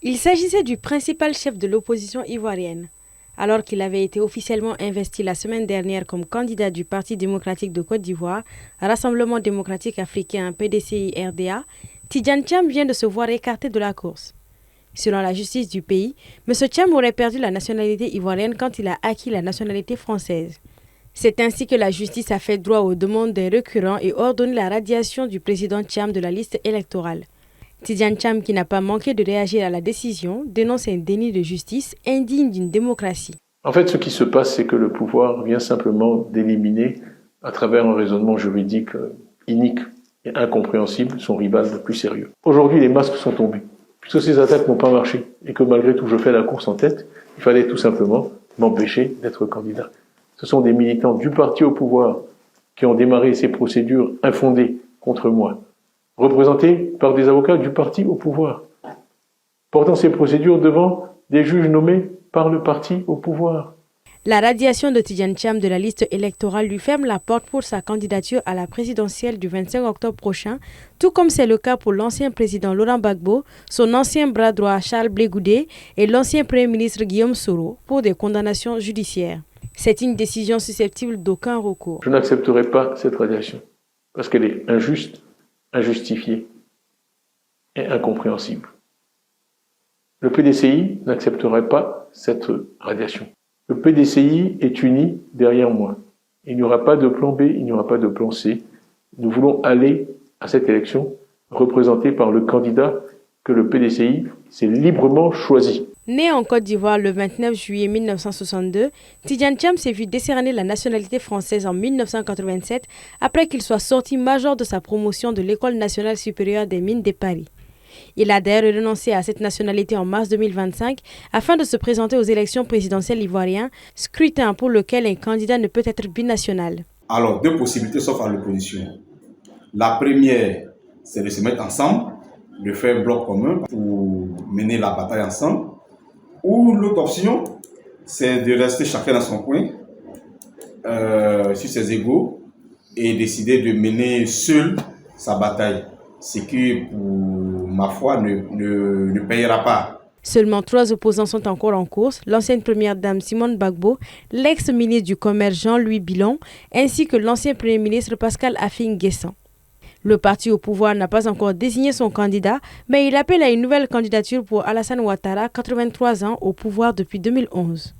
Il s'agissait du principal chef de l'opposition ivoirienne. Alors qu'il avait été officiellement investi la semaine dernière comme candidat du Parti démocratique de Côte d'Ivoire, Rassemblement démocratique africain PDCI-RDA, Tidjane Thiam vient de se voir écarté de la course. Selon la justice du pays, M. Thiam aurait perdu la nationalité ivoirienne quand il a acquis la nationalité française. C'est ainsi que la justice a fait droit aux demandes des récurrents et ordonné la radiation du président Thiam de la liste électorale. Tidjane Thiam, qui n'a pas manqué de réagir à la décision, dénonce un déni de justice indigne d'une démocratie. En fait, ce qui se passe, c'est que le pouvoir vient simplement d'éliminer, à travers un raisonnement juridique inique et incompréhensible, son rival le plus sérieux. Aujourd'hui, les masques sont tombés. Puisque ces attaques n'ont pas marché et que malgré tout je fais la course en tête, il fallait tout simplement m'empêcher d'être candidat. Ce sont des militants du parti au pouvoir qui ont démarré ces procédures infondées contre moi, représentés par des avocats du parti au pouvoir, portant ces procédures devant des juges nommés par le parti au pouvoir. La radiation de Tidjane Thiam de la liste électorale lui ferme la porte pour sa candidature à la présidentielle du 25 octobre prochain, tout comme c'est le cas pour l'ancien président Laurent Gbagbo, son ancien bras droit Charles Blé Goudé et l'ancien premier ministre Guillaume Soro pour des condamnations judiciaires. C'est une décision susceptible d'aucun recours. Je n'accepterai pas cette radiation parce qu'elle est injuste, injustifiée et incompréhensible. Le PDCI n'accepterait pas cette radiation. Le PDCI est uni derrière moi. Il n'y aura pas de plan B, il n'y aura pas de plan C. Nous voulons aller à cette élection représentée par le candidat que le PDCI s'est librement choisi. Né en Côte d'Ivoire le 29 juillet 1962, Tidjane Thiam s'est vu décerner la nationalité française en 1987 après qu'il soit sorti major de sa promotion de l'École nationale supérieure des mines de Paris. Il a d'ailleurs renoncé à cette nationalité en mars 2025 afin de se présenter aux élections présidentielles ivoiriennes, scrutin pour lequel un candidat ne peut être binational. Alors, deux possibilités s'offrent à l'opposition. La première, c'est de se mettre ensemble, de faire bloc commun pour mener la bataille ensemble. Ou l'autre option, c'est de rester chacun dans son coin, sur ses égaux, et décider de mener seul sa bataille. Ce qui, pour ma foi, ne payera pas. Seulement 3 opposants sont encore en course, l'ancienne première dame Simone Gbagbo, l'ex-ministre du Commerce Jean-Louis Bilon, ainsi que l'ancien premier ministre Pascal Affi-N'Guessan. Le parti au pouvoir n'a pas encore désigné son candidat, mais il appelle à une nouvelle candidature pour Alassane Ouattara, 83 ans, au pouvoir depuis 2011.